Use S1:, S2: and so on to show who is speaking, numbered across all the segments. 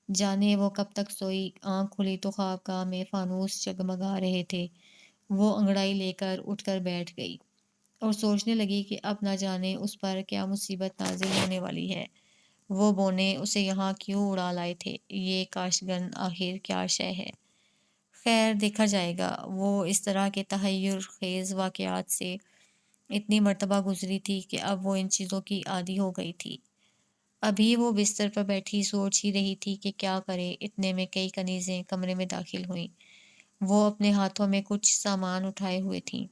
S1: جانے وہ کب تک سوئی، آنکھ کھلی تو خوابگاہ میں فانوس جگمگا رہے تھے۔ وہ انگڑائی لے کر اٹھ کر بیٹھ گئی اور سوچنے لگی کہ اب نہ جانے اس پر کیا مصیبت نازل ہونے والی ہے۔ وہ بونے اسے یہاں کیوں اڑا لائے تھے؟ یہ کاشگن آخر کیا شے ہے؟ خیر دیکھا جائے گا۔ وہ اس طرح کے تحیر خیز واقعات سے اتنی مرتبہ گزری تھی کہ اب وہ ان چیزوں کی عادی ہو گئی تھی۔ ابھی وہ بستر پر بیٹھی سوچ ہی رہی تھی کہ کیا کرے، اتنے میں کئی کنیزیں کمرے میں داخل ہوئیں۔ وہ اپنے ہاتھوں میں کچھ سامان اٹھائے ہوئے تھیں۔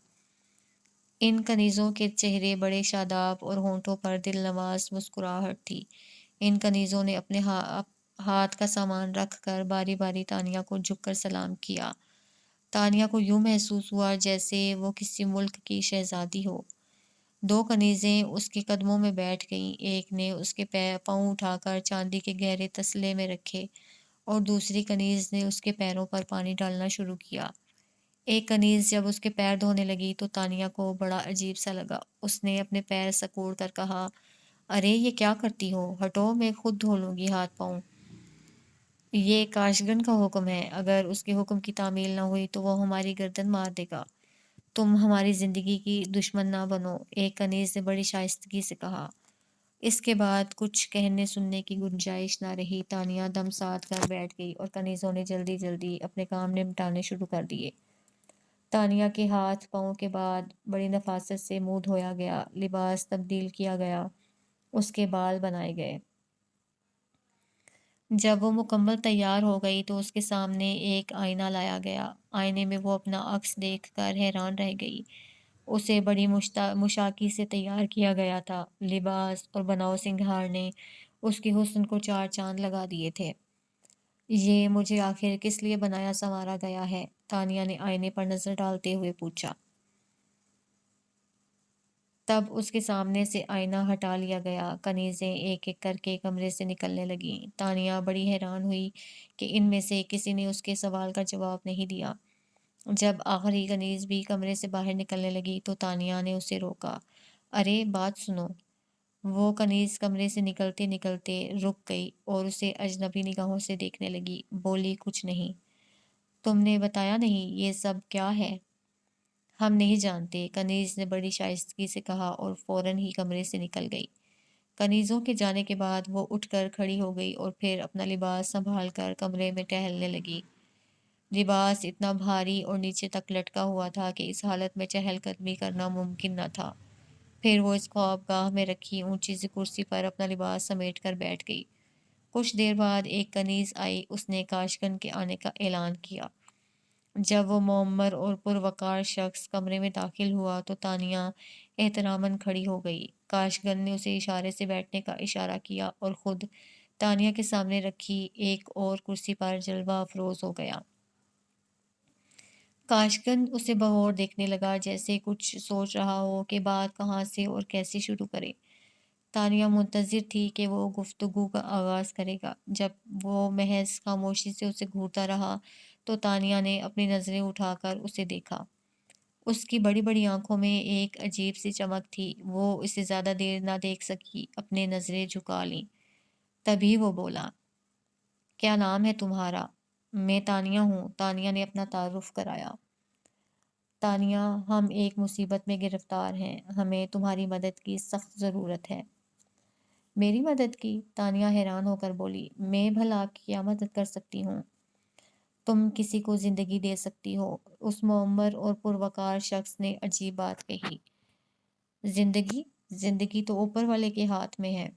S1: ان کنیزوں کے چہرے بڑے شاداب اور ہونٹوں پر دل نواز مسکراہٹ تھی۔ ان کنیزوں نے اپنے ہاتھ کا سامان رکھ کر باری باری تانیہ کو جھک کر سلام کیا۔ تانیہ کو یوں محسوس ہوا جیسے وہ کسی ملک کی شہزادی ہو۔ دو کنیزیں اس کے قدموں میں بیٹھ گئیں، ایک نے اس کے پاؤں اٹھا کر چاندی کے گہرے تسلے میں رکھے اور دوسری کنیز نے اس کے پیروں پر پانی ڈالنا شروع کیا۔ ایک کنیز جب اس کے پیر دھونے لگی تو تانیہ کو بڑا عجیب سا لگا۔ اس نے اپنے پیر سکوڑ کر کہا، ارے یہ کیا کرتی ہو؟ ہٹو، میں خود دھو لوں گی ہاتھ پاؤں۔ یہ کاشگن کا حکم ہے، اگر اس کے حکم کی تعمیل نہ ہوئی تو وہ ہماری گردن مار دے گا۔ تم ہماری زندگی کی دشمن نہ بنو، ایک کنیز نے بڑی شائستگی سے کہا۔ اس کے بعد کچھ کہنے سننے کی گنجائش نہ رہی۔ تانیہ دم ساتھ کر بیٹھ گئی اور کنیزوں نے جلدی جلدی اپنے کام نمٹانے شروع کر دیے۔ تانیہ کے ہاتھ پاؤں کے بعد بڑی نفاست سے منہ دھویا گیا، لباس تبدیل کیا گیا، اس کے بال بنائے گئے۔ جب وہ مکمل تیار ہو گئی تو اس کے سامنے ایک آئینہ لایا گیا۔ آئینے میں وہ اپنا عکس دیکھ کر حیران رہ گئی۔ اسے بڑی مشاکی سے تیار کیا گیا تھا۔ لباس اور بناؤ سنگھار نے اس کے حسن کو چار چاند لگا دیے تھے۔ یہ مجھے آخر کس لیے بنایا سنوارا گیا ہے؟ تانیہ نے آئینے پر نظر ڈالتے ہوئے پوچھا۔ تب اس کے سامنے سے آئینہ ہٹا لیا گیا۔ کنیزیں ایک ایک کر کے کمرے سے نکلنے لگیں۔ تانیہ بڑی حیران ہوئی کہ ان میں سے کسی نے اس کے سوال کا جواب نہیں دیا۔ جب آخری کنیز بھی کمرے سے باہر نکلنے لگی تو تانیہ نے اسے روکا۔ ارے بات سنو۔ وہ کنیز کمرے سے نکلتے نکلتے رک گئی اور اسے اجنبی نگاہوں سے دیکھنے لگی۔ بولی، کچھ نہیں۔ تم نے بتایا نہیں یہ سب کیا ہے؟ ہم نہیں جانتے، کنیز نے بڑی شائستگی سے کہا اور فوراً ہی کمرے سے نکل گئی۔ کنیزوں کے جانے کے بعد وہ اٹھ کر کھڑی ہو گئی اور پھر اپنا لباس سنبھال کر کمرے میں ٹہلنے لگی۔ لباس اتنا بھاری اور نیچے تک لٹکا ہوا تھا کہ اس حالت میں چہل قدمی کرنا ممکن نہ تھا۔ پھر وہ اس خوابگاہ میں رکھی اونچی سی کرسی پر اپنا لباس سمیٹ کر بیٹھ گئی۔ کچھ دیر بعد ایک کنیز آئی، اس نے کاشگن کے آنے کا اعلان کیا۔ جب وہ معمر اور پروقار شخص کمرے میں داخل ہوا تو تانیہ احتراماً کھڑی ہو گئی۔ کاشگن نے اسے اشارے سے بیٹھنے کا اشارہ کیا اور خود تانیہ کے سامنے رکھی ایک اور کرسی پر جلوہ افروز ہو گیا۔ کاشگن اسے بغور دیکھنے لگا، جیسے کچھ سوچ رہا ہو کہ بات کہاں سے اور کیسے شروع کرے۔ تانیہ منتظر تھی کہ وہ گفتگو کا آغاز کرے گا۔ جب وہ محض خاموشی سے اسے گھورتا رہا تو تانیہ نے اپنی نظریں اٹھا کر اسے دیکھا۔ اس کی بڑی بڑی آنکھوں میں ایک عجیب سی چمک تھی۔ وہ اسے زیادہ دیر نہ دیکھ سکی، اپنے نظریں جھکا لیں۔ تبھی وہ بولا، کیا نام ہے تمہارا؟ میں تانیہ ہوں، تانیہ نے اپنا تعارف کرایا۔ تانیہ، ہم ایک مصیبت میں گرفتار ہیں، ہمیں تمہاری مدد کی سخت ضرورت ہے۔ میری مدد کی؟ تانیہ حیران ہو کر بولی، میں بھلا آپ کی کیا مدد کر سکتی ہوں؟ تم کسی کو زندگی دے سکتی ہو، اس معمر اور پروقار شخص نے عجیب بات کہی۔ زندگی؟ زندگی تو اوپر والے کے ہاتھ میں ہے۔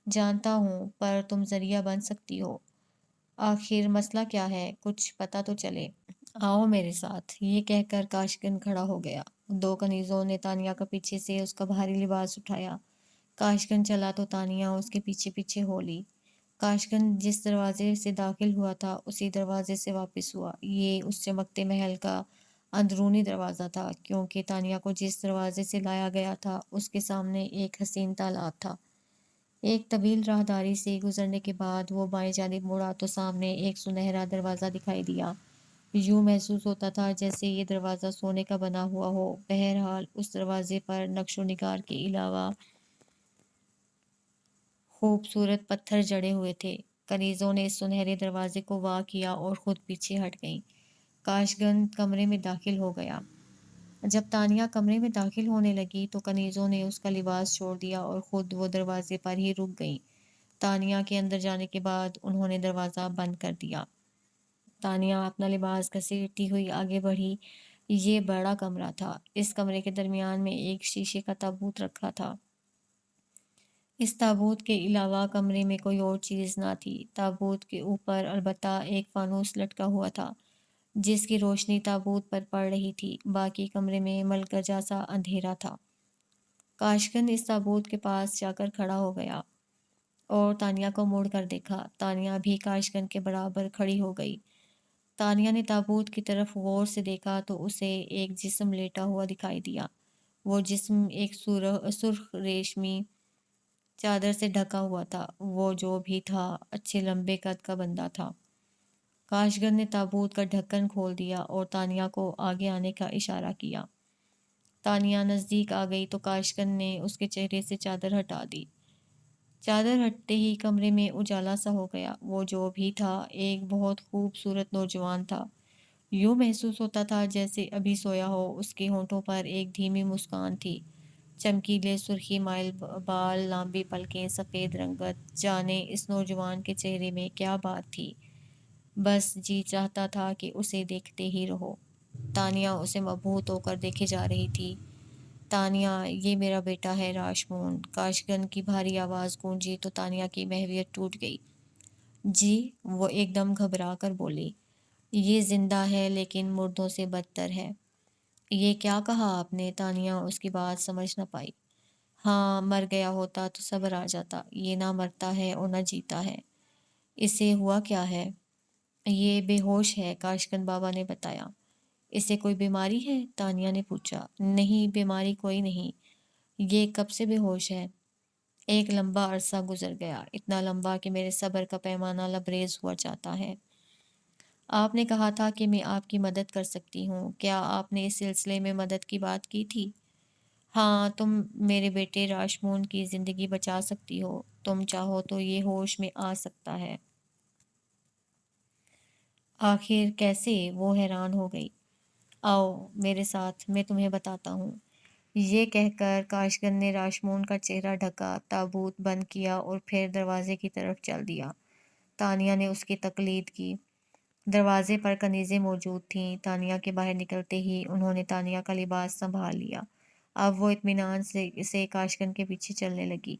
S1: جانتا ہوں، پر تم ذریعہ بن سکتی ہو۔ آخر مسئلہ کیا ہے؟ کچھ پتہ تو چلے۔ آؤ میرے ساتھ، یہ کہہ کر کاشگن کھڑا ہو گیا۔ دو کنیزوں نے تانیہ کا پیچھے سے اس کا بھاری لباس اٹھایا۔ کاشگن چلا تو تانیہ اس کے پیچھے پیچھے ہو لی۔ کاشگن جس دروازے سے داخل ہوا تھا اسی دروازے سے واپس ہوا۔ یہ اس چمکتے محل کا اندرونی دروازہ تھا، کیونکہ تانیہ کو جس دروازے سے لایا گیا تھا اس کے سامنے ایک حسین تالاب تھا۔ ایک طویل راہداری سے گزرنے کے بعد وہ بائیں جانب مڑا تو سامنے ایک سنہرا دروازہ دکھائی دیا۔ یوں محسوس ہوتا تھا جیسے یہ دروازہ سونے کا بنا ہوا ہو۔ بہرحال اس دروازے پر نقش و نگار کے علاوہ خوبصورت پتھر جڑے ہوئے تھے۔ کنیزوں نے سنہرے دروازے کو وا کیا اور خود پیچھے ہٹ گئیں۔ کاشگن کمرے میں داخل ہو گیا۔ جب تانیہ کمرے میں داخل ہونے لگی تو کنیزوں نے اس کا لباس چھوڑ دیا اور خود وہ دروازے پر ہی رک گئیں۔ تانیہ کے اندر جانے کے بعد انہوں نے دروازہ بند کر دیا۔ تانیہ اپنا لباس گھسیٹتی ہوئی آگے بڑھی۔ یہ بڑا کمرہ تھا۔ اس کمرے کے درمیان میں ایک شیشے کا تابوت رکھا تھا۔ اس تابوت کے علاوہ کمرے میں کوئی اور چیز نہ تھی۔ تابوت کے اوپر البتہ ایک فانوس لٹکا ہوا تھا جس کی روشنی تابوت پر پڑ رہی تھی۔ باقی کمرے میں ملکہ سا اندھیرا تھا۔ کاشگن اس تابوت کے پاس جا کر کھڑا ہو گیا اور تانیہ کو مڑ کر دیکھا۔ تانیہ بھی کاشگن کے برابر کھڑی ہو گئی۔ تانیہ نے تابوت کی طرف غور سے دیکھا تو اسے ایک جسم لیٹا ہوا دکھائی دیا۔ وہ جسم ایک سرخ ریشمی چادر سے ڈھکا ہوا تھا۔ وہ جو بھی تھا اچھے لمبے قد کا بندہ تھا۔ کاشگن نے تابوت کا ڈھکن کھول دیا اور تانیہ کو آگے آنے کا اشارہ کیا۔ تانیہ نزدیک آ گئی تو کاشگن نے اس کے چہرے سے چادر ہٹا دی۔ چادر ہٹتے ہی کمرے میں اجالا سا ہو گیا۔ وہ جو بھی تھا ایک بہت خوبصورت نوجوان تھا۔ یوں محسوس ہوتا تھا جیسے ابھی سویا ہو۔ اس کے ہونٹوں پر ایک دھیمی مسکان تھی۔ چمکیلے سرخی مائل بال، لمبی پلکیں، سفید رنگت۔ جانے اس نوجوان کے چہرے میں کیا بات تھی، بس جی چاہتا تھا کہ اسے دیکھتے ہی رہو۔ تانیہ اسے مبہوت ہو کر دیکھے جا رہی تھی۔ تانیہ، یہ میرا بیٹا ہے راشمون۔ کاشگن کی بھاری آواز گونجی تو تانیہ کی محویت ٹوٹ گئی۔ جی، وہ ایک دم گھبرا کر بولی۔ یہ زندہ ہے لیکن مردوں سے بدتر ہے۔ یہ کیا کہا آپ نے؟ تانیہ اس کی بات سمجھ نہ پائی۔ ہاں، مر گیا ہوتا تو صبر آ جاتا۔ یہ نہ مرتا ہے اور نہ جیتا ہے۔ اسے ہوا کیا ہے؟ یہ بے ہوش ہے، کاشگن بابا نے بتایا۔ اسے کوئی بیماری ہے؟ تانیہ نے پوچھا۔ نہیں، بیماری کوئی نہیں۔ یہ کب سے بے ہوش ہے؟ ایک لمبا عرصہ گزر گیا، اتنا لمبا کہ میرے صبر کا پیمانہ لبریز ہوا جاتا ہے۔ آپ نے کہا تھا کہ میں آپ کی مدد کر سکتی ہوں۔ کیا آپ نے اس سلسلے میں مدد کی بات کی تھی؟ ہاں، تم میرے بیٹے راشمون کی زندگی بچا سکتی ہو۔ تم چاہو تو یہ ہوش میں آ سکتا ہے۔ آخر کیسے؟ وہ حیران ہو گئی۔ آؤ میرے ساتھ، میں تمہیں بتاتا ہوں۔ یہ کہہ کر کاشگن نے راشمون کا چہرہ ڈھکا، تابوت بند کیا اور پھر دروازے کی طرف چل دیا۔ تانیہ نے اس کی تقلید کی۔ دروازے پر کنیزیں موجود تھیں۔ تانیہ کے باہر نکلتے ہی انہوں نے تانیہ کا لباس سنبھال لیا۔ اب وہ اطمینان سے کاشگن کے پیچھے چلنے لگی۔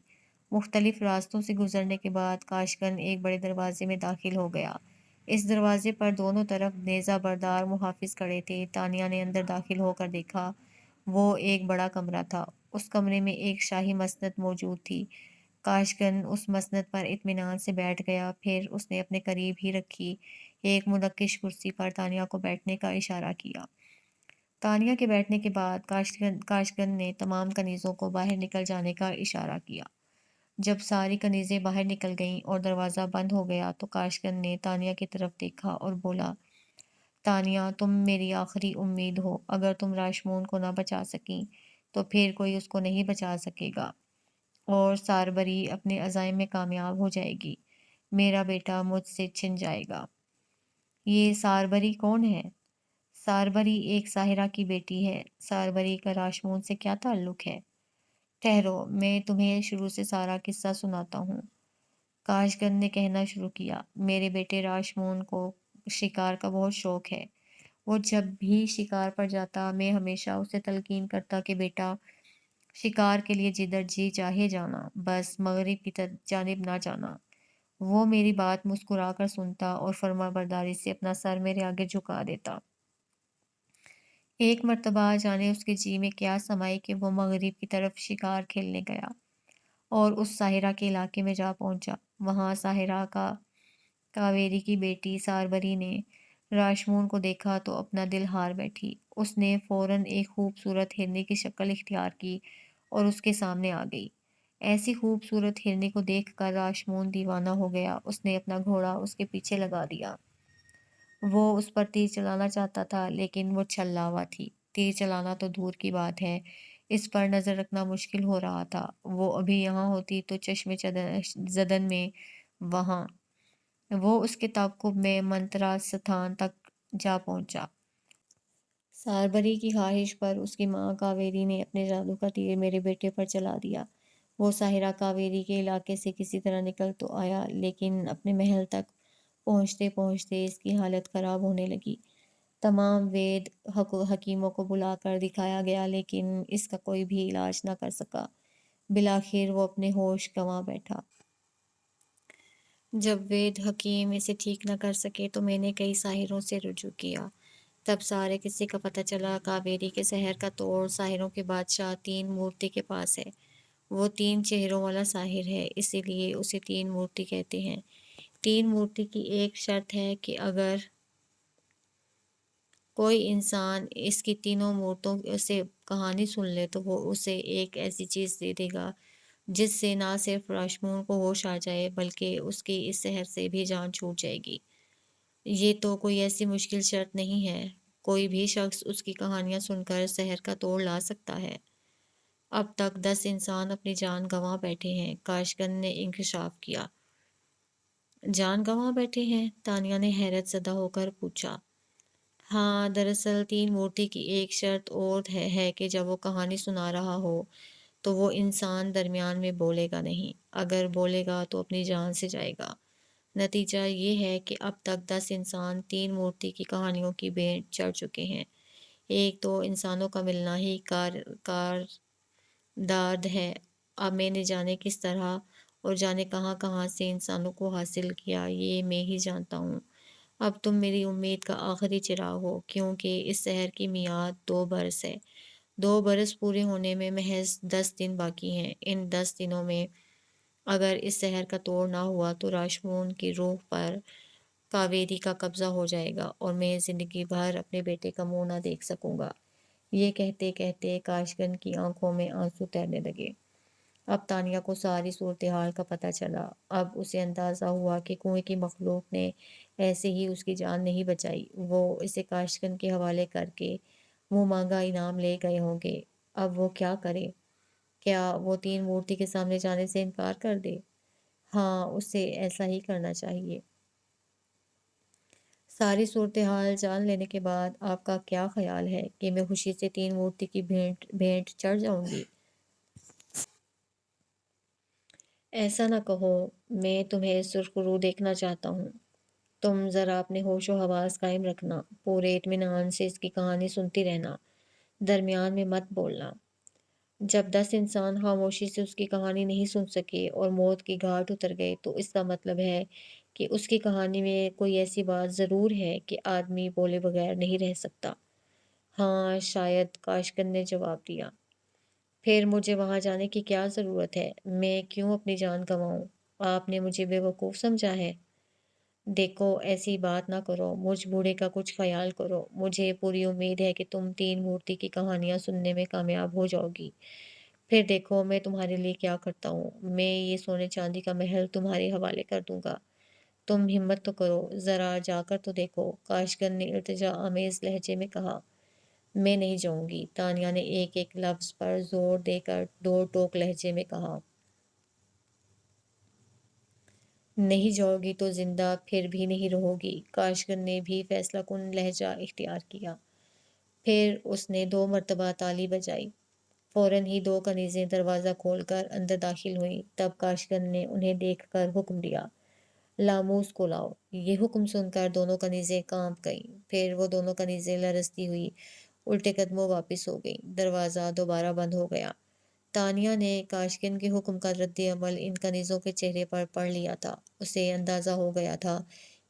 S1: مختلف راستوں سے گزرنے کے بعد کاشگن ایک بڑے دروازے میں داخل ہو گیا۔ اس دروازے پر دونوں طرف نیزہ بردار محافظ کھڑے تھے۔ تانیہ نے اندر داخل ہو کر دیکھا۔ وہ ایک بڑا کمرہ تھا۔ اس کمرے میں ایک شاہی مسند موجود تھی۔ کاشگن اس مسند پر اطمینان سے بیٹھ گیا، پھر اس نے اپنے قریب ہی رکھی ایک منقش کرسی پر تانیہ کو بیٹھنے کا اشارہ کیا۔ تانیہ کے بیٹھنے کے بعد کاشگن نے تمام کنیزوں کو باہر نکل جانے کا اشارہ کیا۔ جب ساری کنیزیں باہر نکل گئیں اور دروازہ بند ہو گیا تو کاشگن نے تانیہ کی طرف دیکھا اور بولا، تانیہ، تم میری آخری امید ہو۔ اگر تم راشمون کو نہ بچا سکیں تو پھر کوئی اس کو نہیں بچا سکے گا اور ساربری اپنے عزائم میں کامیاب ہو جائے گی۔ میرا بیٹا مجھ سے چھن جائے گا۔ یہ ساربری کون ہے؟ ساربری ایک ساحرہ کی بیٹی ہے۔ ساربری کا راشمون سے کیا تعلق ہے؟ ٹھہرو، میں تمہیں شروع سے سارا قصہ سناتا ہوں۔ کاشگن نے کہنا شروع کیا۔ میرے بیٹے راشمون کو شکار کا بہت شوق ہے۔ وہ جب بھی شکار پر جاتا میں ہمیشہ اسے تلقین کرتا کہ بیٹا، شکار کے لیے جدھر جی چاہے جانا، بس مغرب کی جانب نہ جانا۔ وہ میری بات مسکرا کر سنتا اور فرما برداری سے اپنا سر میرے آگے جھکا دیتا۔ ایک مرتبہ جانے اس کے جی میں کیا سمائی کہ وہ مغرب کی طرف شکار کھیلنے گیا اور اس ساحرہ کے علاقے میں جا پہنچا۔ وہاں ساحرہ کاویری کی بیٹی ساربری نے راشمون کو دیکھا تو اپنا دل ہار بیٹھی۔ اس نے فوراً ایک خوبصورت ہرنی کی شکل اختیار کی اور اس کے سامنے آ گئی۔ ایسی خوبصورت ہرنی کو دیکھ کر راشمون دیوانہ ہو گیا۔ اس نے اپنا گھوڑا اس کے پیچھے لگا دیا۔ وہ اس پر تیر چلانا چاہتا تھا لیکن وہ چھلاوا تھی۔ تیر چلانا تو دور کی بات ہے، اس پر نظر رکھنا مشکل ہو رہا تھا۔ وہ ابھی یہاں ہوتی تو چشم زدن میں وہاں وہ اس کے تعاقب میں منترا ستھان تک جا پہنچا۔ ساربری کی خواہش پر اس کی ماں کاویری نے اپنے جادو کا تیر میرے بیٹے پر چلا دیا۔ وہ ساحرہ کاویری کے علاقے سے کسی طرح نکل تو آیا، لیکن اپنے محل تک پہنچتے پہنچتے اس کی حالت خراب ہونے لگی۔ تمام وید حکیموں کو بلا کر دکھایا گیا، لیکن اس کا کوئی بھی علاج نہ کر سکا۔ بالآخر وہ اپنے ہوش گنوا بیٹھا۔ جب وید حکیم اسے ٹھیک نہ کر سکے تو میں نے کئی ساحروں سے رجوع کیا۔ تب سارے قصے کا پتہ چلا۔ کاویری کے زہر کا توڑ ساحروں کے بادشاہ تین مورتی کے پاس ہے۔ وہ 3 چہروں والا ساحر ہے، اسی لیے اسے 3 مورتی کہتے ہیں۔ 3 مورتی کی ایک شرط ہے کہ اگر کوئی انسان اس کی تینوں مورتوں سے کہانی سن لے تو وہ اسے ایک ایسی چیز دے دے گا جس سے نہ صرف راشمون کو ہوش آ جائے بلکہ اس کی اس زہر سے بھی جان چھوٹ جائے گی۔ یہ تو کوئی ایسی مشکل شرط نہیں ہے، کوئی بھی شخص اس کی کہانیاں سن کر زہر کا توڑ لا سکتا ہے۔ اب تک 10 انسان اپنی جان گنوا بیٹھے ہیں، کاشگن نے انکشاف کیا۔ جان گنوا بیٹھے ہیں؟ تانیہ نے حیرت زدہ ہو کر پوچھا۔ ہاں، دراصل 3 مورتی کی ایک شرط اور ہے کہ جب وہ کہانی سنا رہا ہو تو وہ انسان درمیان میں بولے گا نہیں، اگر بولے گا تو اپنی جان سے جائے گا۔ نتیجہ یہ ہے کہ اب تک 10 انسان 3 مورتی کی کہانیوں کی بھیٹ چڑھ چکے ہیں۔ ایک تو انسانوں کا ملنا ہی کارداد ہے۔ اب میں نے جانے کس طرح اور جانے کہاں کہاں سے انسانوں کو حاصل کیا، یہ میں ہی جانتا ہوں۔ اب تم میری امید کا آخری چراغ ہو، کیونکہ اس شہر کی میعاد 2 برس ہے۔ 2 برس پورے ہونے میں محض 10 دن باقی ہیں۔ ان 10 دنوں میں اگر اس شہر کا توڑ نہ ہوا تو راشمون کی روح پر کاویری کا قبضہ ہو جائے گا اور میں زندگی بھر اپنے بیٹے کا منہ نہ دیکھ سکوں گا۔ یہ کہتے کہتے کاشگن کی آنکھوں میں آنسو تیرنے لگے۔ اب تانیہ کو ساری صورتحال کا پتہ چلا۔ اب اسے اندازہ ہوا کہ کنویں کی مخلوق نے ایسے ہی اس کی جان نہیں بچائی، وہ اسے کاشگن کے حوالے کر کے منہ مانگا انعام لے گئے ہوں گے۔ اب وہ کیا کرے؟ کیا وہ 3 مورتی کے سامنے جانے سے انکار کر دے؟ ہاں، اسے ایسا ہی کرنا چاہیے۔ ساری صورتحال جان لینے کے بعد آپ کا کیا خیال ہے کہ میں خوشی سے 3 مورتی کی بھیٹ چڑھ جاؤں گی؟ ایسا نہ کہو، میں تمہیں سرخرو دیکھنا چاہتا ہوں۔ تم ذرا اپنے ہوش و حواس قائم رکھنا، پورے اطمینان سے اس کی کہانی سنتی رہنا، درمیان میں مت بولنا۔ جب 10 انسان خاموشی سے اس کی کہانی نہیں سن سکے اور موت کی گھاٹ اتر گئے تو اس کا مطلب ہے کہ اس کی کہانی میں کوئی ایسی بات ضرور ہے کہ آدمی بولے بغیر نہیں رہ سکتا۔ ہاں، شاید، کاشگن نے جواب دیا۔ پھر مجھے وہاں جانے کی کیا ضرورت ہے؟ میں کیوں اپنی جان گنواؤں؟ آپ نے مجھے بے وقوف سمجھا ہے؟ دیکھو، ایسی بات نہ کرو، مجھ بوڑھے کا کچھ خیال کرو۔ مجھے پوری امید ہے کہ تم 3 مورتی کی کہانیاں سننے میں کامیاب ہو جاؤ گی۔ پھر دیکھو میں تمہارے لیے کیا کرتا ہوں، میں یہ سونے چاندی کا محل تمہارے حوالے کر دوں گا۔ تم ہمت تو کرو، ذرا جا کر تو دیکھو، کاشگن نے التجا آمیز لہجے میں کہا۔ میں نہیں جاؤں گی، تانیہ نے ایک ایک لفظ پر زور دے کر 2 ٹوک لہجے میں کہا۔ نہیں جاؤ گی تو زندہ پھر بھی نہیں رہو گی، کاشگن نے بھی فیصلہ کن لہجہ اختیار کیا۔ پھر اس نے 2 مرتبہ تالی بجائی۔ فوراً ہی 2 کنیزیں دروازہ کھول کر اندر داخل ہوئیں۔ تب کاشگن نے انہیں دیکھ کر حکم دیا، لاموس کو لاؤ۔ یہ حکم سن کر دونوں کنیزیں کانپ گئیں۔ پھر وہ دونوں کنیزیں لرزتی ہوئی الٹے قدموں واپس ہو گئیں۔ دروازہ دوبارہ بند ہو گیا۔ تانیہ نے کاشگن کے حکم کا رد عمل ان کنیزوں کے چہرے پر پڑھ لیا تھا۔ اسے اندازہ ہو گیا تھا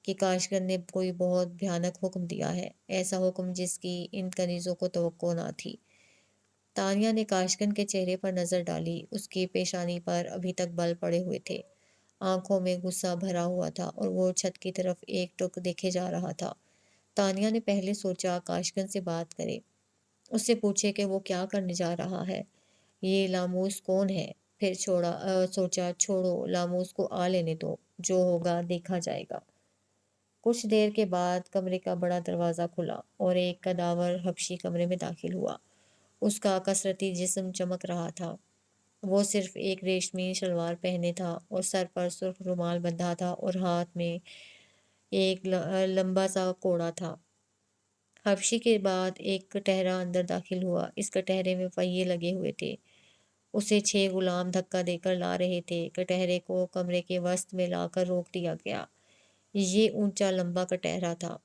S1: کہ کاشگن نے کوئی بہت بھیانک حکم دیا ہے، ایسا حکم جس کی ان کنیزوں کو توقع نہ تھی۔ تانیہ نے کاشگن کے چہرے پر نظر ڈالی۔ اس کی پیشانی پر ابھی تک بل پڑے ہوئے تھے، آنکھوں میں غصہ بھرا ہوا تھا اور وہ چھت کی طرف ایک ٹک دیکھے جا رہا تھا۔ تانیہ نے پہلے سوچا کاشگن سے بات کرے، اس سے پوچھے کہ وہ کیا کرنے جا رہا ہے، یہ لاموس کون ہے۔ پھر سوچا چھوڑو، لاموس کو آ لینے دو، جو ہوگا دیکھا جائے گا۔ کچھ دیر کے بعد کمرے کا بڑا دروازہ کھلا اور ایک کداور حبشی کمرے میں داخل ہوا۔ اس کا کثرتی جسم چمک رہا تھا۔ وہ صرف ایک ریشمی شلوار پہنے تھا اور سر پر سرخ رومال بندھا تھا اور ہاتھ میں ایک لمبا سا کوڑا تھا۔ حبشی کے بعد ایک کٹہرا اندر داخل ہوا۔ اس کٹہرے میں پہیے لگے ہوئے تھے۔ اسے 6 غلام دھکا دے کر لا رہے تھے۔ کٹہرے کو کمرے کے وسط میں لا کر روک دیا گیا۔ یہ اونچا لمبا کٹہرا تھا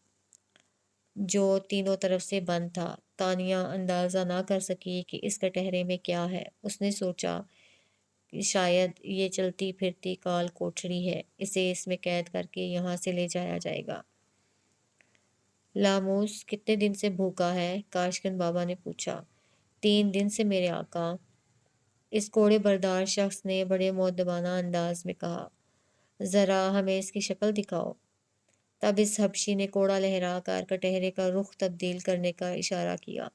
S1: جو تینوں طرف سے بند تھا۔ تانیہ اندازہ نہ کر سکی کہ اس کٹہرے میں کیا ہے۔ اس نے سوچا کہ شاید یہ چلتی پھرتی کال کوٹھڑی ہے۔ اسے اس میں قید کر کے یہاں سے لے جایا جائے گا۔ لاموس کتنے دن سے بھوکا ہے؟ کاشکن بابا نے پوچھا۔ 3 دن سے میرے آقا، اس کوڑے بردار شخص نے بڑے مؤدبانہ انداز میں کہا۔ ذرا ہمیں اس کی شکل دکھاؤ۔ تب اس حبشی نے کوڑا لہرا کر کٹہرے کا رخ تبدیل کرنے کا اشارہ کیا۔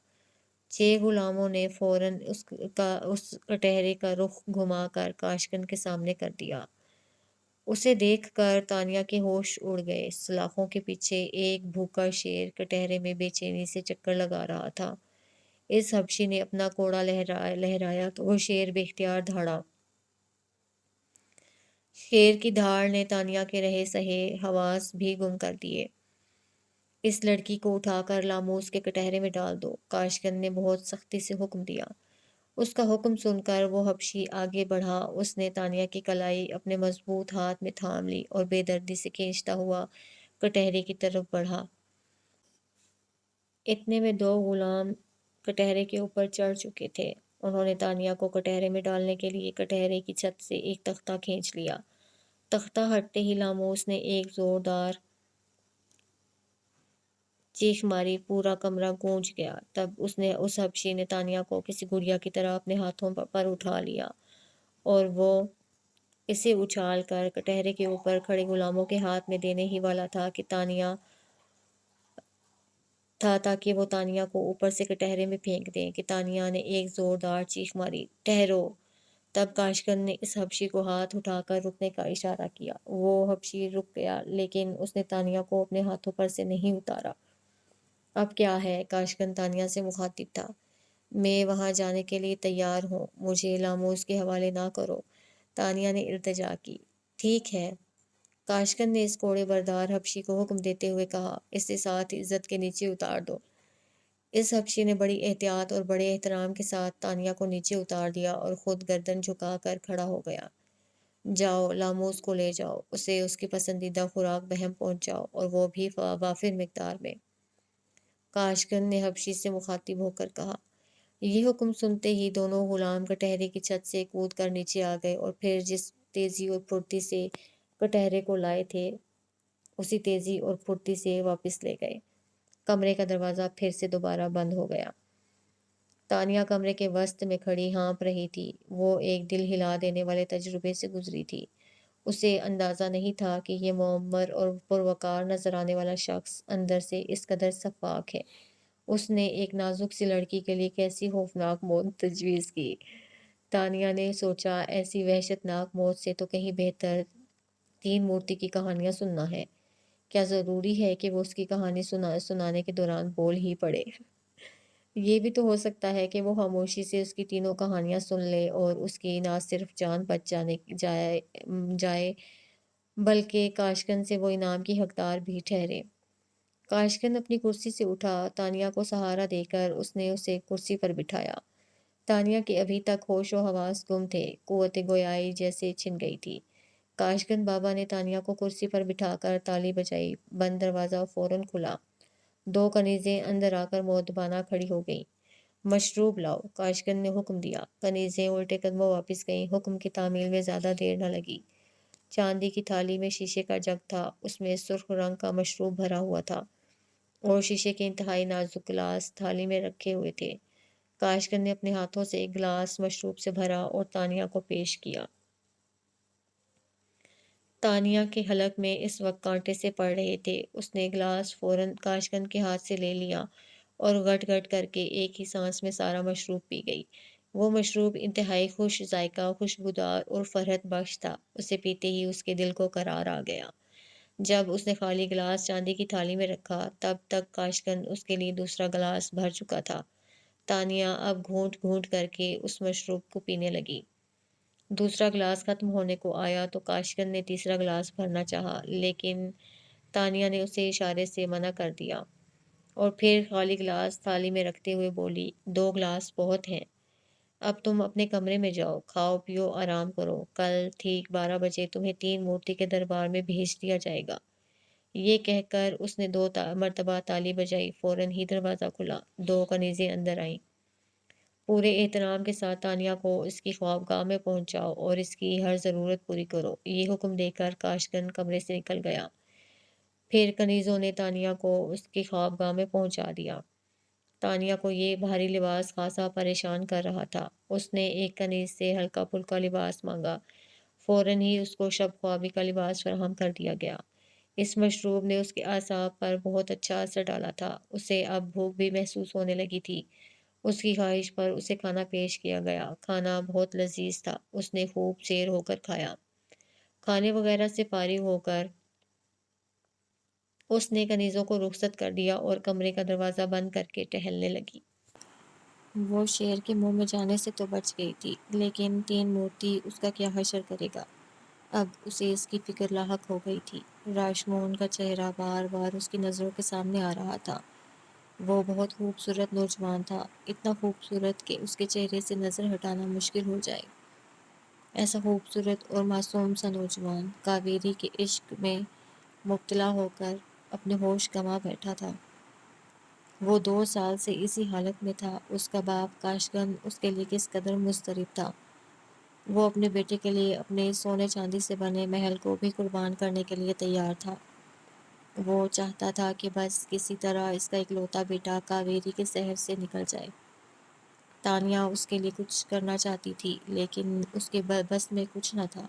S1: 6 غلاموں نے فوراً اس کٹہرے کا رخ گھما کر کاشکن کے سامنے کر دیا۔ اسے دیکھ کر تانیہ کے ہوش اڑ گئے۔ سلاخوں کے پیچھے ایک بھوکا شیر کٹہرے میں بے چینی سے چکر لگا رہا تھا۔ اس حبشی نے اپنا کوڑا لہرایا تو وہ شیر بے اختیار دھاڑا۔ شیر کی دھاڑ نے تانیہ کے رہے سہے حواس بھی گم کر دیے۔ اس لڑکی کو اٹھا کر لاموس کے کٹہرے میں ڈال دو، کاشکن نے بہت سختی سے حکم دیا۔ اس کا حکم سن کر وہ حبشی آگے بڑھا۔ اس نے تانیہ کی کلائی اپنے مضبوط ہاتھ میں تھام لی اور بے دردی سے کھینچتا ہوا کٹہرے کی طرف بڑھا۔ اتنے میں 2 غلام کٹہرے کے اوپر چڑھ چکے تھے۔ انہوں نے تانیہ کو کٹہرے میں ڈالنے کے لیے کٹہرے کی چھت سے ایک تختہ کھینچ لیا۔ تختہ ہٹتے ہی لاموس نے ایک زوردار چیخ ماری۔ پورا کمرہ گونج گیا۔ تب اس حبشی نے تانیہ کو کسی گڑیا کی طرح اپنے ہاتھوں پر اٹھا لیا اور وہ اسے اچھال کر کٹہرے کے اوپر کھڑے غلاموں کے ہاتھ میں دینے ہی والا تھا تاکہ وہ تانیہ کو اوپر سے کٹہرے میں پھینک دیں کہ تانیہ نے ایک زوردار چیخ ماری۔ ٹھہرو! تب کاشکن نے اس حبشی کو ہاتھ اٹھا کر رکنے کا اشارہ کیا۔ وہ حبشی رک گیا لیکن اس نے تانیہ کو اپنے ہاتھوں پر سے نہیں اتارا۔ اب کیا ہے؟ کاشکن تانیہ سے مخاطب تھا۔ میں وہاں جانے کے لیے تیار ہوں، مجھے لاموس کے حوالے نہ کرو۔ تانیہ نے التجا کی۔ ٹھیک ہے۔ کاشکن نے اس کوڑے بردار حبشی کو حکم دیتے ہوئے کہا۔ اسے ساتھ عزت کے نیچے اتار دو۔ اس حبشی نے بڑی احتیاط اور بڑے احترام کے ساتھ تانیہ کو نیچے اتار دیا اور خود گردن جھکا کر کھڑا ہو گیا۔ جاؤ، لاموس کو لے جاؤ، اسے اس کی پسندیدہ خوراک بہم پہنچاؤ اور وہ بھی وافر مقدار میں۔ کاشکن نے حبشی سے مخاطب ہو کر کہا۔ یہ حکم سنتے ہی دونوں غلام کٹہرے کی چھت سے کود کر نیچے آ گئے اور پھر جس تیزی اور پھرتی سے کٹہرے کو لائے تھے اسی تیزی اور پھرتی سے واپس لے گئے۔ کمرے کا دروازہ پھر سے دوبارہ بند ہو گیا۔ تانیہ کمرے کے وسط میں کھڑی ہانپ رہی تھی۔ وہ ایک دل ہلا دینے والے تجربے سے گزری تھی۔ اسے اندازہ نہیں تھا کہ یہ معمر اور پروقار نظر آنے والا شخص اندر سے اس قدر شفاق ہے۔ اس نے ایک نازک سی لڑکی کے لیے کیسی خوفناک موت تجویز کی۔ تانیہ نے سوچا، ایسی وحشتناک موت سے تو کہیں بہتر 3 مورتی کی کہانیاں سننا ہے۔ کیا ضروری ہے کہ وہ اس کی کہانی سنانے کے دوران بول ہی پڑے؟ یہ بھی تو ہو سکتا ہے کہ وہ خاموشی سے اس کی تینوں کہانیاں سن لے اور اس کی نہ صرف جان بچ جائے بلکہ کاشکن سے وہ انعام کی حقدار بھی ٹھہرے۔ کاشکن اپنی کرسی سے اٹھا۔ تانیہ کو سہارا دے کر اس نے اسے کرسی پر بٹھایا۔ تانیہ کے ابھی تک ہوش و حواس گم تھے، قوت گویائی جیسے چھن گئی تھی۔ کاشکن بابا نے تانیہ کو کرسی پر بٹھا کر تالی بجائی۔ بند دروازہ فوراً کھلا۔ 2 کنیزیں اندر آ کر مؤدبانہ کھڑی ہو گئیں۔ مشروب لاؤ، کاشکن نے حکم دیا۔ کنیزیں الٹے قدموں واپس گئیں۔ حکم کی تعمیل میں زیادہ دیر نہ لگی۔ چاندی کی تھالی میں شیشے کا جگ تھا، اس میں سرخ رنگ کا مشروب بھرا ہوا تھا اور شیشے کے انتہائی نازک گلاس تھالی میں رکھے ہوئے تھے۔ کاشکن نے اپنے ہاتھوں سے ایک گلاس مشروب سے بھرا اور تانیہ کو پیش کیا۔ تانیہ کے حلق میں اس وقت کانٹے سے پڑ رہے تھے۔ اس نے گلاس فوراً کاشکن کے ہاتھ سے لے لیا اور گٹ گٹ کر کے ایک ہی سانس میں سارا مشروب پی گئی۔ وہ مشروب انتہائی خوش ذائقہ، خوشبودار اور فرحت بخش تھا۔ اسے پیتے ہی اس کے دل کو قرار آ گیا۔ جب اس نے خالی گلاس چاندی کی تھالی میں رکھا تب تک کاشکن اس کے لیے دوسرا گلاس بھر چکا تھا۔ تانیہ اب گھونٹ گھونٹ کر کے اس مشروب کو پینے لگی۔ دوسرا گلاس ختم ہونے کو آیا تو کاشکن نے تیسرا گلاس بھرنا چاہا لیکن تانیہ نے اسے اشارے سے منع کر دیا اور پھر خالی گلاس تھالی میں رکھتے ہوئے بولی، 2 گلاس بہت ہیں۔ اب تم اپنے کمرے میں جاؤ، کھاؤ پیو آرام کرو، کل ٹھیک 12 بجے تمہیں 3 مورتی کے دربار میں بھیج دیا جائے گا۔ یہ کہہ کر اس نے 2 مرتبہ تالی بجائی، فوراً ہی دروازہ کھلا، 2 کنیزیں اندر آئیں۔ پورے احترام کے ساتھ تانیہ کو اس کی خوابگاہ میں پہنچاؤ اور اس کی ہر ضرورت پوری کرو، یہ حکم دے کر کاشگن کمرے سے نکل گیا۔ پھر کنیزوں نے تانیہ کو اس کی خوابگاہ میں پہنچا دیا۔ تانیہ کو یہ بھاری لباس خاصا پریشان کر رہا تھا۔ اس نے ایک کنیز سے ہلکا پھلکا لباس مانگا، فوراً ہی اس کو شب خوابی کا لباس فراہم کر دیا گیا۔ اس مشروب نے اس کے اعصاب پر بہت اچھا اثر ڈالا تھا۔ اسے اب بھوک بھی محسوس ہونے لگی تھی۔ اس کی خواہش پر اسے کھانا پیش کیا گیا۔ کھانا بہت لذیذ تھا۔ اس نے خوب سیر ہو کر کھایا۔ کھانے وغیرہ سے فارغ ہو کر اس نے کنیزوں کو رخصت کر دیا اور کمرے کا دروازہ بند کر کے ٹہلنے لگی۔ وہ شیر کے منہ میں جانے سے تو بچ گئی تھی، لیکن 3 مورتی اس کا کیا حشر کرے گا؟ اب اسے اس کی فکر لاحق ہو گئی تھی۔ راشمون کا چہرہ بار بار اس کی نظروں کے سامنے آ رہا تھا۔ وہ بہت خوبصورت نوجوان تھا، اتنا خوبصورت کہ اس کے چہرے سے نظر ہٹانا مشکل ہو جائے۔ ایسا خوبصورت اور معصوم سا نوجوان کاویری کے عشق میں مبتلا ہو کر اپنے ہوش گنوا بیٹھا تھا۔ وہ 2 سال سے اسی حالت میں تھا۔ اس کا باپ کاشگن اس کے لیے کس قدر مضطرب تھا۔ وہ اپنے بیٹے کے لیے اپنے سونے چاندی سے بنے محل کو بھی قربان کرنے کے لیے تیار تھا۔ وہ چاہتا تھا کہ بس کسی طرح اس کا اکلوتا بیٹا کاویری کے صحن سے نکل جائے۔ تانیہ اس کے لیے کچھ کرنا چاہتی تھی، لیکن اس کے بس میں کچھ نہ تھا۔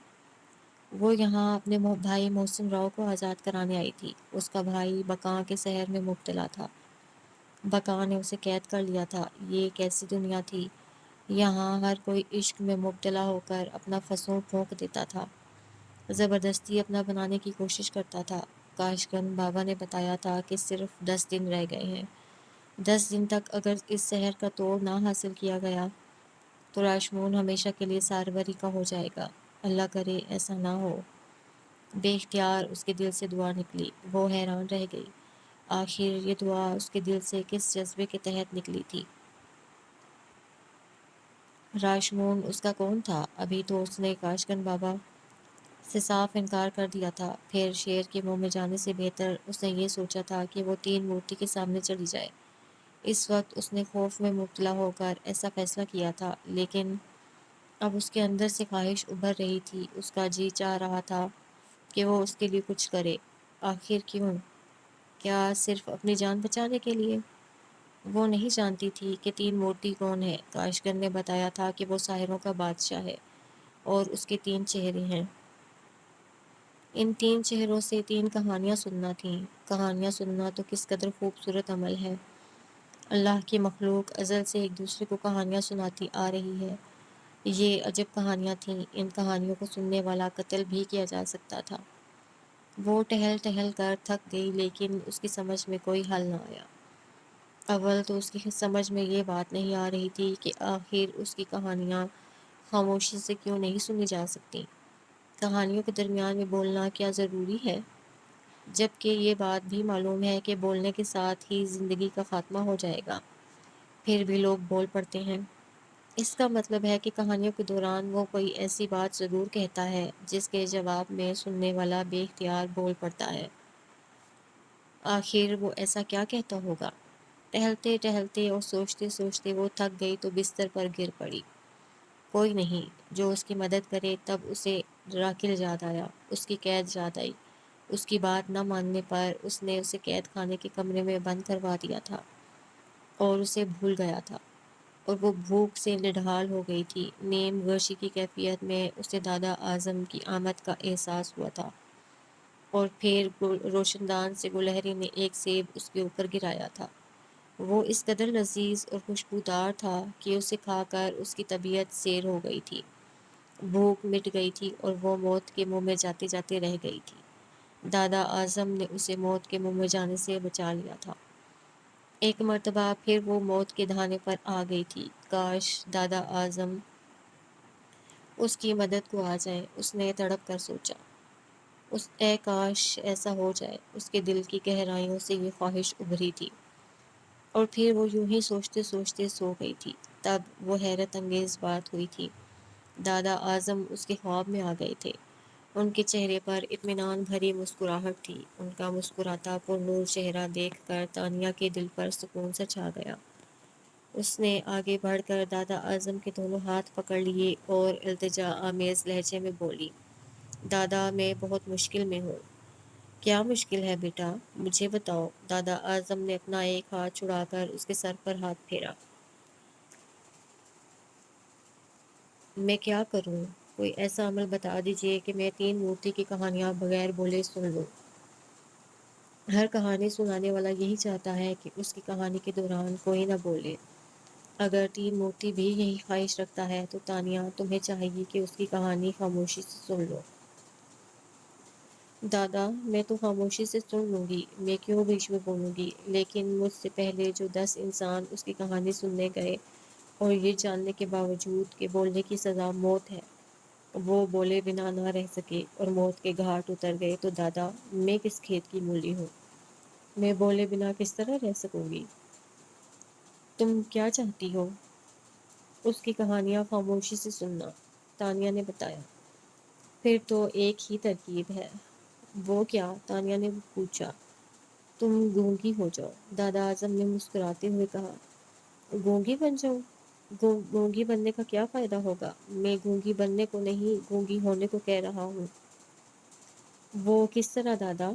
S1: وہ یہاں اپنے بھائی محسن راؤ کو آزاد کرانے آئی تھی۔ اس کا بھائی بقاں کے زہر میں مبتلا تھا۔ بقاں نے اسے قید کر لیا تھا۔ یہ کیسی دنیا تھی! یہاں ہر کوئی عشق میں مبتلا ہو کر اپنا فسوں پھونک دیتا تھا، زبردستی اپنا بنانے کی کوشش کرتا تھا۔ کاشگن بابا نے بتایا تھا کہ صرف 10 دن رہ گئے ہیں۔ 10 دن تک اگر اس زہر کا توڑ نہ حاصل کیا گیا تو راشمون ہمیشہ کے لیے ساربری کا ہو جائے گا۔ اللہ کرے ایسا نہ ہو۔ بے اختیار اس کے دل سے دعا نکلی۔ وہ حیران رہ گئی۔ آخر یہ دعا اس کے دل سے کس جذبے کے تحت نکلی تھی؟ راشمون اس کا کون تھا؟ ابھی تو اس نے کاشگن بابا سے صاف انکار کر دیا تھا۔ پھر شیر کے منہ میں جانے سے بہتر اس نے یہ سوچا تھا کہ وہ 3 مورتی کے سامنے چلی جائے۔ اس وقت اس نے خوف میں مبتلا ہو کر ایسا فیصلہ کیا تھا، لیکن اب اس کے اندر سے خواہش ابھر رہی تھی۔ اس کا جی چاہ رہا تھا کہ وہ اس کے لیے کچھ کرے۔ آخر کیوں؟ کیا صرف اپنی جان بچانے کے لیے؟ وہ نہیں جانتی تھی کہ 3 مورتی کون ہے۔ کاشگن نے بتایا تھا کہ وہ ساحروں کا بادشاہ ہے اور اس کے 3 چہرے ہیں۔ ان 3 چہروں سے 3 کہانیاں سننا تھیں۔ کہانیاں سننا تو کس قدر خوبصورت عمل ہے! اللہ کی مخلوق ازل سے ایک دوسرے کو کہانیاں سناتی آ رہی ہے۔ یہ عجب کہانیاں تھیں۔ ان کہانیوں کو سننے والا قتل بھی کیا جا سکتا تھا۔ وہ ٹہل ٹہل کر تھک گئی، لیکن اس کی سمجھ میں کوئی حل نہ آیا۔ اول تو اس کی سمجھ میں یہ بات نہیں آ رہی تھی کہ آخر اس کی کہانیاں خاموشی سے کیوں نہیں سنی جا سکتی۔ کہانیوں کے درمیان میں بولنا کیا ضروری ہے؟ جبکہ یہ بات بھی معلوم ہے کہ بولنے کے ساتھ ہی زندگی کا خاتمہ ہو جائے گا، پھر بھی لوگ بول پڑتے ہیں۔ اس کا مطلب ہے کہ کہانیوں کے دوران وہ کوئی ایسی بات ضرور کہتا ہے جس کے جواب میں سننے والا بے اختیار بول پڑتا ہے۔ آخر وہ ایسا کیا کہتا ہوگا؟ ٹہلتے ٹہلتے اور سوچتے سوچتے وہ تھک گئی تو بستر پر گر پڑی۔ کوئی نہیں جو اس کی مدد کرے۔ تب اسے راکھل یاد آیا، اس کی قید یاد آئی۔ اس کی بات نہ ماننے پر اس نے اسے قید خانے کے کمرے میں بند کروا دیا تھا اور اسے بھول گیا تھا، اور وہ بھوک سے نڈھال ہو گئی تھی۔ نیم غشی کی کیفیت میں اسے دادا اعظم کی آمد کا احساس ہوا تھا، اور پھر روشندان سے گلہری نے ایک سیب اس کے اوپر گرایا تھا۔ وہ اس قدر لذیذ اور خوشبودار تھا کہ اسے کھا کر اس کی طبیعت سیر ہو گئی تھی، بھوک مٹ گئی تھی اور وہ موت کے منہ میں جاتے جاتے رہ گئی تھی۔ دادا اعظم نے اسے موت کے منہ میں جانے سے بچا لیا تھا۔ ایک مرتبہ پھر وہ موت کے دہانے پر آ گئی تھی۔ کاش دادا اعظم اس کی مدد کو آ جائیں، اس نے تڑپ کر سوچا۔ اے کاش ایسا ہو جائے، اس کے دل کی گہرائیوں سے یہ خواہش ابھری تھی، اور پھر وہ یوں ہی سوچتے سوچتے سو گئی تھی۔ تب وہ حیرت انگیز بات ہوئی تھی، دادا اعظم اس کے خواب میں آ گئے تھے۔ ان کے چہرے پر اطمینان بھری مسکراہٹ تھی۔ ان کا مسکراتا پر نور چہرہ دیکھ کر تانیہ کے دل پر سکون سا چھا گیا۔ اس نے آگے بڑھ کر دادا اعظم کے دونوں ہاتھ پکڑ لیے اور التجا آمیز لہجے میں بولی، دادا میں بہت مشکل میں ہوں۔ کیا مشکل ہے بیٹا؟ مجھے بتاؤ۔ دادا اعظم نے اپنا ایک ہاتھ چھڑا کر اس کے سر پر ہاتھ پھیرا۔ میں کیا کروں؟ کوئی ایسا عمل بتا دیجیے کہ میں تین مورتی کی کہانیاں بغیر بولے سن لوں۔ ہر کہانی سنانے والا یہی چاہتا ہے کہ اس کی کہانی کے دوران کوئی نہ بولے۔ اگر تین مورتی بھی یہی خواہش رکھتا ہے تو تانیہ تمہیں چاہیے کہ اس کی کہانی خاموشی سے سن لو۔ دادا میں تو خاموشی سے سن لوں گی، میں کیوں بیچ میں بولوں گی؟ لیکن مجھ سے پہلے جو 10 انسان اس کی کہانی سننے گئے اور یہ جاننے کے باوجود کہ بولنے کی سزا موت ہے، وہ بولے بنا نہ رہ سکے اور موت کے گھاٹ اتر گئے، تو دادا میں کس کھیت کی مولی ہوں؟ میں بولے بنا کس طرح رہ سکوں گی؟ تم کیا چاہتی ہو؟ اس کی کہانیاں خاموشی سے سننا، تانیہ نے بتایا۔ پھر تو ایک ہی ترکیب ہے۔ وہ کیا؟ تانیہ نے پوچھا۔ تم گونگی ہو جاؤ، دادا اعظم نے مسکراتے ہوئے کہا۔ گونگی بن جاؤں؟ گونگی بننے کا کیا فائدہ ہوگا؟ میں گونگی بننے کو نہیں، گونگی ہونے کو کہہ رہا ہوں۔ وہ کس طرح دادا؟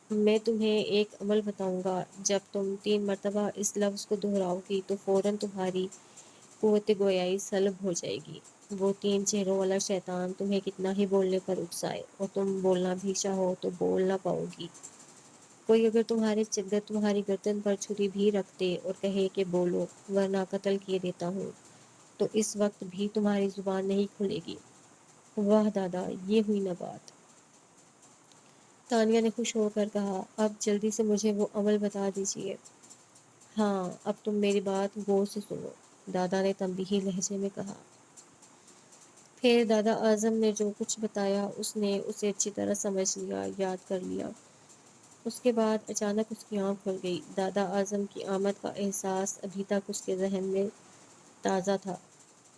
S1: میں تمہیں ایک عمل بتاؤں گا، جب تم 3 مرتبہ اس لفظ کو دہراؤ گی تو فوراً تمہاری قوت گویائی سلب ہو جائے گی۔ وہ 3 چہروں والا شیطان تمہیں کتنا ہی بولنے پر اکسائے اور تم بولنا بھی چاہو تو بول نہ پاؤ گی۔ کوئی اگر تمہاری گردن پر چھری بھی رکھ دے اور کہے کہ بولو ورنہ قتل کیے دیتا ہوں، تو اس وقت بھی تمہاری زبان نہیں کھلے گی۔ واہ دادا، یہ ہوئی نہ بات! تانیہ نے خوش ہو کر کہا، اب جلدی سے مجھے وہ عمل بتا دیجیے۔ ہاں، اب تم میری بات غور سے سنو، دادا نے تنبیہی لہجے میں کہا۔ پھر دادا اعظم نے جو کچھ بتایا اس نے اسے اچھی طرح سمجھ لیا، یاد کر لیا۔ اس کے بعد اچانک اس کی آنکھ کھل گئی۔ دادا اعظم کی آمد کا احساس ابھی تک اس کے ذہن میں تازہ تھا۔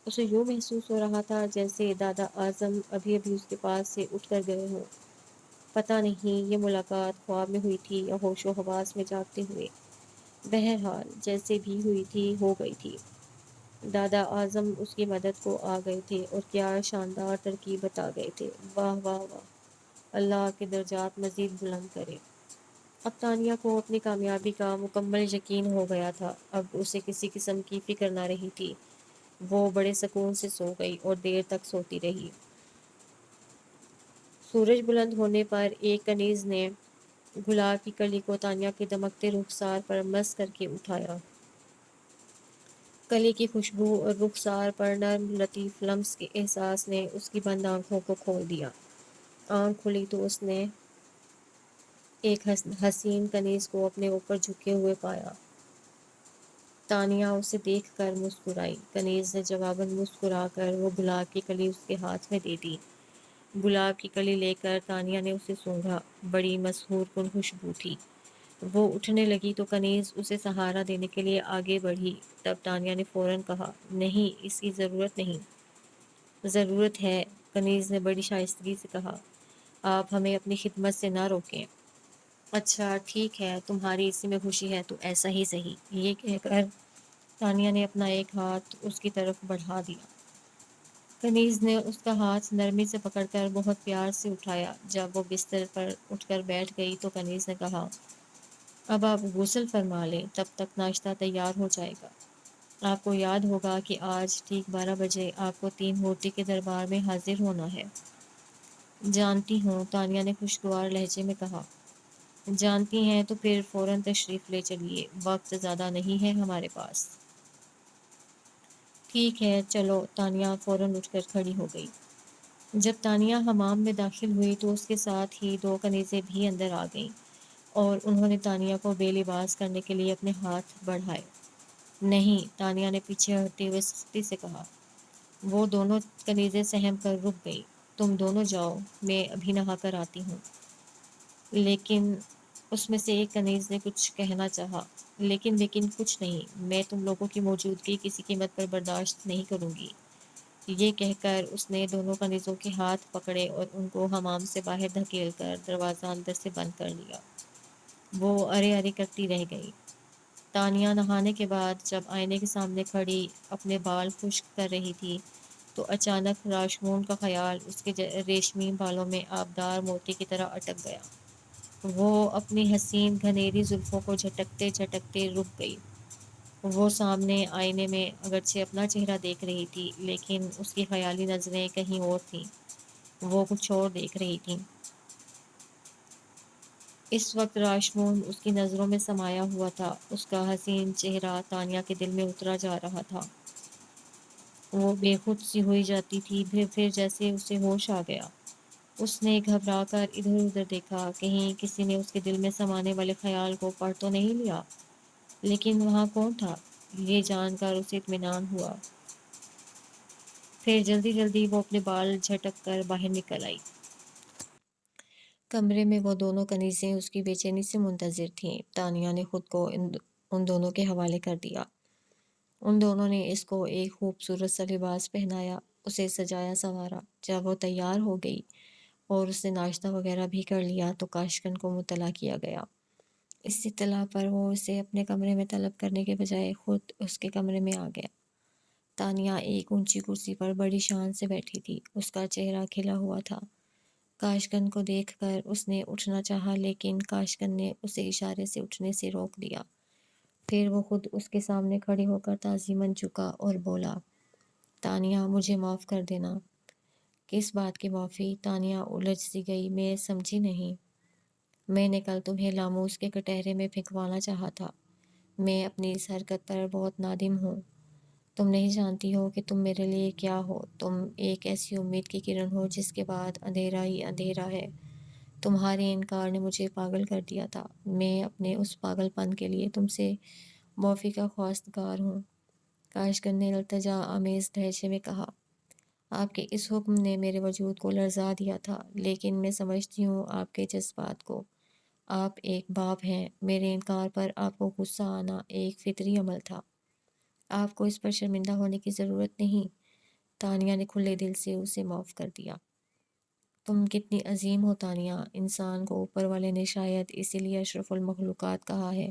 S1: اسے یوں محسوس ہو رہا تھا جیسے دادا اعظم ابھی ابھی اس کے پاس سے اٹھ کر گئے ہوں۔ پتہ نہیں یہ ملاقات خواب میں ہوئی تھی یا ہوش و حواس میں جاگتے ہوئے۔ بہرحال جیسے بھی ہوئی تھی ہو گئی تھی۔ دادا اعظم اس کی مدد کو آ گئے تھے اور کیا شاندار ترکیب بتا گئے تھے۔ واہ واہ واہ! اللہ کے درجات مزید بلند کرے۔ اب تانیہ کو اپنی کامیابی کا مکمل یقین ہو گیا تھا۔ اب اسے کسی قسم کی فکر نہ رہی تھی۔ وہ بڑے سکون سے سو گئی اور دیر تک سوتی رہی۔ سورج بلند ہونے پر ایک کنیز نے گلاب کی کلی کو تانیہ کے دمکتے رخسار پر مس کر کے اٹھایا۔ کلی کی خوشبو اور رخسار پر نرم لطیف لمس کے احساس نے اس کی بند آنکھوں کو کھول دیا۔ آنکھ کھلی تو اس نے ایک حسین کنیز کو اپنے اوپر جھکے ہوئے پایا۔ تانیہ اسے دیکھ کر مسکرائی۔ کنیز نے جواباً مسکرا کر وہ گلاب کی کلی اس کے ہاتھ میں دے دی۔ گلاب کی کلی لے کر تانیہ نے اسے سونگھا۔ بڑی مسحور کن خوشبو تھی۔ وہ اٹھنے لگی تو کنیز اسے سہارا دینے کے لیے آگے بڑھی۔ تب تانیہ نے فوراً کہا، نہیں، اس کی ضرورت نہیں۔ ضرورت ہے، کنیز نے بڑی شائستگی سے کہا۔ آپ ہمیں اپنی خدمت سے نہ روکیں۔ اچھا ٹھیک ہے، تمہاری اسی میں خوشی ہے تو ایسا ہی صحیح۔ یہ کہہ کر تانیہ نے اپنا ایک ہاتھ اس کی طرف بڑھا دیا۔ کنیز نے اس کا ہاتھ نرمی سے پکڑ کر بہت پیار سے اٹھایا۔ جب وہ بستر پر اٹھ کر بیٹھ گئی تو کنیز نے کہا، اب آپ غسل فرما لیں، تب تک ناشتہ تیار ہو جائے گا۔ آپ کو یاد ہوگا کہ آج ٹھیک 12 بجے آپ کو 3 مورتی کے دربار میں حاضر ہونا ہے۔ جانتی ہوں، تانیہ نے خوشگوار لہجے میں کہا۔ جانتی ہیں تو پھر فوراً تشریف لے چلیے، وقت زیادہ نہیں ہے ہمارے پاس۔ ٹھیک ہے چلو، تانیہ فوراً اٹھ کر کھڑی ہو گئی۔ جب تانیہ حمام میں داخل ہوئی تو اس کے ساتھ ہی 2 کنیزیں بھی اندر آ گئیں اور انہوں نے تانیہ کو بے لباس کرنے کے لیے اپنے ہاتھ بڑھائے۔ نہیں، تانیہ نے پیچھے ہٹتے ہوئے سختی سے کہا۔ وہ دونوں کنیزیں سہم کر رک گئیں۔ تم دونوں جاؤ، میں ابھی نہا کر آتی ہوں۔ لیکن اس میں سے ایک کنیز نے کچھ کہنا چاہا، لیکن کچھ نہیں، میں تم لوگوں کی موجودگی کسی قیمت پر برداشت نہیں کروں گی۔ یہ کہہ کر اس نے دونوں کنیزوں کے ہاتھ پکڑے اور ان کو حمام سے باہر دھکیل کر دروازہ اندر سے بند کر لیا۔ وہ ارے ارے کرتی رہ گئی۔ تانیہ نہانے کے بعد جب آئینے کے سامنے کھڑی اپنے بال خشک کر رہی تھی تو اچانک راشمون کا خیال اس کے ریشمی بالوں میں آبدار موتی کی طرح اٹک گیا۔ وہ اپنی حسین گھنیری زلفوں کو جھٹکتے جھٹکتے رک گئی۔ وہ سامنے آئینے میں اگرچہ اپنا چہرہ دیکھ رہی تھی، لیکن اس کی خیالی نظریں کہیں اور تھیں۔ وہ کچھ اور دیکھ رہی تھی۔ اس وقت راشمون اس کی نظروں میں سمایا ہوا تھا۔ اس کا حسین چہرہ تانیہ کے دل میں اترا جا رہا تھا۔ وہ بے خود سی ہوئی جاتی تھی، پھر جیسے اسے ہوش آ گیا۔ اس نے گھبرا کر ادھر ادھر دیکھا، کہیں کسی نے اس کے دل میں سمانے والے خیال کو پڑھ تو نہیں لیا۔ لیکن وہاں کون تھا؟ یہ جان کر اسے اطمینان ہوا۔ پھر جلدی جلدی وہ اپنے بال جھٹک کر باہر نکل آئی۔ کمرے میں وہ دونوں کنیزیں اس کی بے چینی سے منتظر تھیں۔ تانیہ نے خود کو ان دونوں کے حوالے کر دیا۔ ان دونوں نے اس کو ایک خوبصورت سا لباس پہنایا، اسے سجایا سنوارا۔ جب وہ تیار ہو گئی اور اس نے ناشتہ وغیرہ بھی کر لیا تو کاشکن کو مطلع کیا گیا۔ اس اطلاع پر وہ اسے اپنے کمرے میں طلب کرنے کے بجائے خود اس کے کمرے میں آ گیا۔ تانیہ ایک اونچی کرسی پر بڑی شان سے بیٹھی تھی، اس کا چہرہ کھلا ہوا تھا۔ کاشکن کو دیکھ کر اس نے اٹھنا چاہا، لیکن کاشکن نے اسے اشارے سے اٹھنے سے روک دیا۔ پھر وہ خود اس کے سامنے کھڑی ہو کر تعظیماً جھکا اور بولا، تانیہ مجھے معاف کر دینا۔ کس بات کی معافی؟ تانیہ الجھ سی گئی۔ میں سمجھی نہیں۔ میں نے کل تمہیں لاموس کے کٹہرے میں پھینکوانا چاہا تھا۔ میں اپنی اس حرکت پر بہت نادم ہوں۔ تم نہیں جانتی ہو کہ تم میرے لیے کیا ہو۔ تم ایک ایسی امید کی کرن ہو جس کے بعد اندھیرا ہی اندھیرا ہے۔ تمہارے انکار نے مجھے پاگل کر دیا تھا۔ میں اپنے اس پاگل پن کے لیے تم سے معافی کا خواستگار ہوں۔ کاشکن نے التجا آمیز لہجے میں کہا، آپ کے اس حکم نے میرے وجود کو لرزا دیا تھا، لیکن میں سمجھتی ہوں آپ کے جذبات کو۔ آپ ایک باپ ہیں۔ میرے انکار پر آپ کو غصہ آنا ایک فطری عمل تھا۔ آپ کو اس پر شرمندہ ہونے کی ضرورت نہیں۔ تانیہ نے کھلے دل سے اسے معاف کر دیا۔ تم کتنی عظیم ہو تانیہ۔ انسان کو اوپر والے نے شاید اسی لیے اشرف المخلوقات کہا ہے۔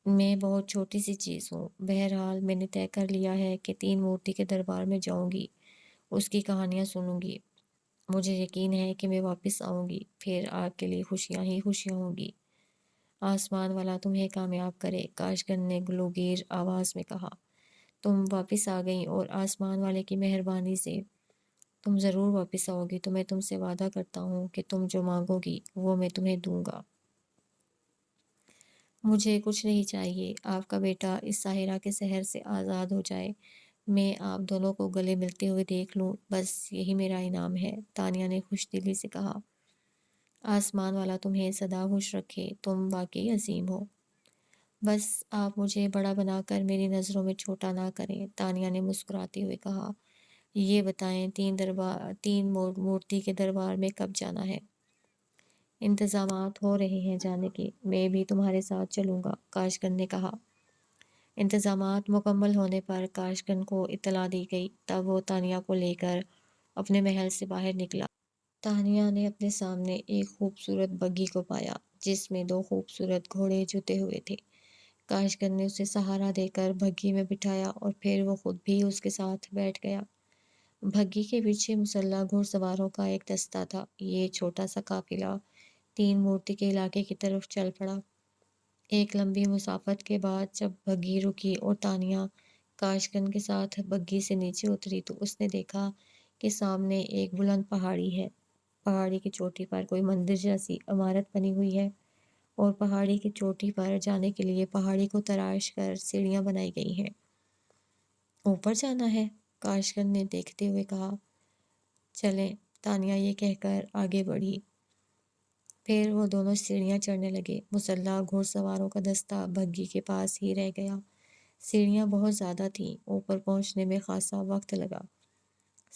S1: میں بہت چھوٹی سی چیز ہوں۔ بہرحال میں نے طے کر لیا ہے کہ تین مورتی کے دربار میں جاؤں گی، اس کی کہانیاں سنوں گی۔ مجھے یقین ہے کہ میں واپس آؤں گی، پھر آپ کے لیے خوشیاں ہی خوشیاں ہوں گی۔ آسمان والا تمہیں کامیاب کرے، کاشکن نے گلوگیر آواز میں کہا۔ تم واپس آ گئیں اور آسمان والے کی مہربانی سے تم ضرور واپس آؤ گی، تو میں تم سے وعدہ کرتا ہوں کہ تم جو مانگو گی وہ میں تمہیں دوں گا۔ مجھے کچھ نہیں چاہیے، آپ کا بیٹا اس ساحرہ کے سحر سے آزاد ہو جائے، میں آپ دونوں کو گلے ملتے ہوئے دیکھ لوں، بس یہی میرا انعام ہے، تانیہ نے خوش دلی سے کہا۔ آسمان والا تمہیں سدا خوش رکھے، تم واقعی عظیم ہو۔ بس آپ مجھے بڑا بنا کر میری نظروں میں چھوٹا نہ کریں، تانیہ نے مسکراتے ہوئے کہا۔ یہ بتائیں تین مورتی کے دربار میں کب جانا ہے؟ انتظامات ہو رہے ہیں جانے کے، میں بھی تمہارے ساتھ چلوں گا، کاشکن نے کہا۔ انتظامات مکمل ہونے پر کاشکن کو اطلاع دی گئی، تب وہ تانیہ کو لے کر اپنے محل سے باہر نکلا۔ تانیہ نے اپنے سامنے ایک خوبصورت بگھی کو پایا جس میں دو خوبصورت گھوڑے جتے ہوئے تھے۔ کاشکن نے اسے سہارا دے کر بگھی میں بٹھایا اور پھر وہ خود بھی اس کے ساتھ بیٹھ گیا۔ بگھی کے پیچھے مسلح گھوڑ سواروں کا ایک دستہ تھا۔ یہ چھوٹا سا قافلہ تین مورتی کے علاقے کی طرف چل پڑا۔ ایک لمبی مسافت کے بعد جب بگھی رکی اور تانیہ کاشکن کے ساتھ بگھی سے نیچے اتری تو اس نے دیکھا کہ سامنے ایک بلند پہاڑی ہے۔ پہاڑی کی چوٹی پر کوئی مندر جیسی عمارت بنی ہوئی ہے اور پہاڑی کی چوٹی پر جانے کے لیے پہاڑی کو تراش کر سیڑھیاں بنائی گئی ہیں۔ اوپر جانا ہے؟ کاشکن نے دیکھتے ہوئے کہا۔ چلیں، تانیہ یہ کہہ کر آگے بڑھی۔ پھر وہ دونوں سیڑھیاں چڑھنے لگے۔ مسلح گھوڑ سواروں کا دستہ بگھی کے پاس ہی رہ گیا۔ سیڑھیاں بہت زیادہ تھیں، اوپر پہنچنے میں خاصا وقت لگا۔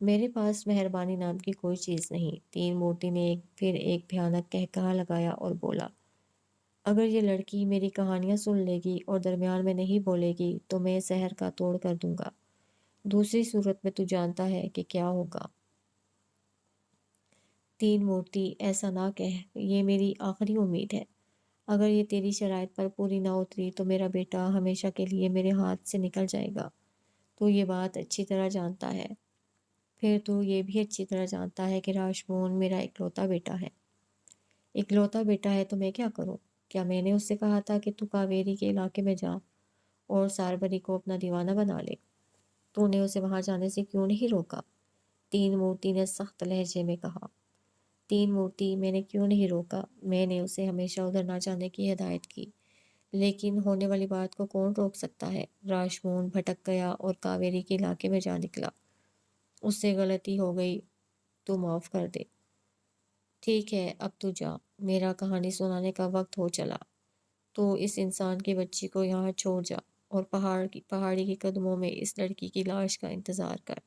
S2: میرے پاس مہربانی نام کی کوئی چیز نہیں۔ تین مورتی نے پھر ایک بھیانک قہقہا لگایا اور بولا، اگر یہ لڑکی میری کہانیاں سن لے گی اور درمیان میں نہیں بولے گی تو میں زہر کا توڑ کر دوں گا۔ دوسری صورت میں تو جانتا ہے کہ کیا ہوگا۔ تین مورتی، ایسا نہ کہہ، یہ میری آخری امید ہے۔ اگر یہ تیری شرائط پر پوری نہ اتری تو میرا بیٹا ہمیشہ کے لیے میرے ہاتھ سے نکل جائے گا۔ تو یہ بات اچھی طرح جانتا ہے۔ پھر تو یہ بھی اچھی طرح جانتا ہے کہ راشمون میرا اکلوتا بیٹا ہے۔ اکلوتا بیٹا ہے تو میں کیا کروں؟ کیا میں نے اس سے کہا تھا کہ تو کاویری کے علاقے میں جا اور ساربری کو اپنا دیوانہ بنا لے؟ تو نے اسے وہاں جانے سے کیوں نہیں روکا؟ تین مورتی نے سخت لہجے میں کہا۔ تین مورتی، میں نے کیوں نہیں روکا؟ میں نے اسے ہمیشہ ادھر نہ جانے کی ہدایت کی، لیکن ہونے والی بات کو کون روک سکتا ہے؟ راشمون بھٹک گیا اور کاویری کے علاقے میں جا نکلا۔ اس سے غلطی ہو گئی تو معاف کر دے۔ ٹھیک ہے، اب تو جا، میرا کہانی سنانے کا وقت ہو چلا۔ تو اس انسان کی بچی کو یہاں چھوڑ جا اور پہاڑی کے قدموں میں اس لڑکی کی لاش کا انتظار کر۔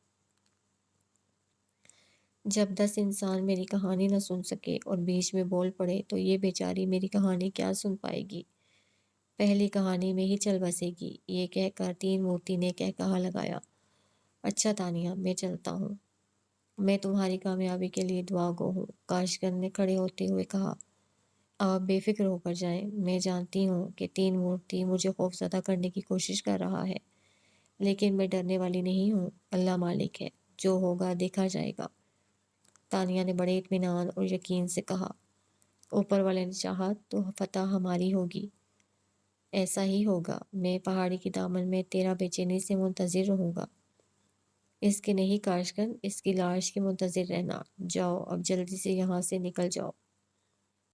S2: جب 10 انسان میری کہانی نہ سن سکے اور بیچ میں بول پڑے تو یہ بیچاری میری کہانی کیا سن پائے گی؟ پہلی کہانی میں ہی چل بسے گی۔ یہ کہہ کر تین مورتی نے قہقہا لگایا۔ اچھا تانیہ، میں چلتا ہوں۔ میں تمہاری کامیابی کے لیے دعا گو ہوں، کاشگر نے کھڑے ہوتے ہوئے کہا۔ آپ بے فکر ہو کر جائیں، میں جانتی ہوں کہ تین مورتی مجھے خوفزدہ کرنے کی کوشش کر رہا ہے، لیکن میں ڈرنے والی نہیں ہوں۔ اللہ مالک ہے، جو ہوگا دیکھا جائے گا۔ تانیہ نے بڑے اطمینان اور یقین سے کہا، اوپر والے نے چاہا تو فتح ہماری ہوگی۔ ایسا ہی ہوگا۔ میں پہاڑی کی دامن میں تیرا بے چینی سے منتظر رہوں گا۔ اس کے نہیں کاشگن، اس کی لاش کے منتظر رہنا۔ جاؤ اب جلدی سے یہاں سے نکل جاؤ۔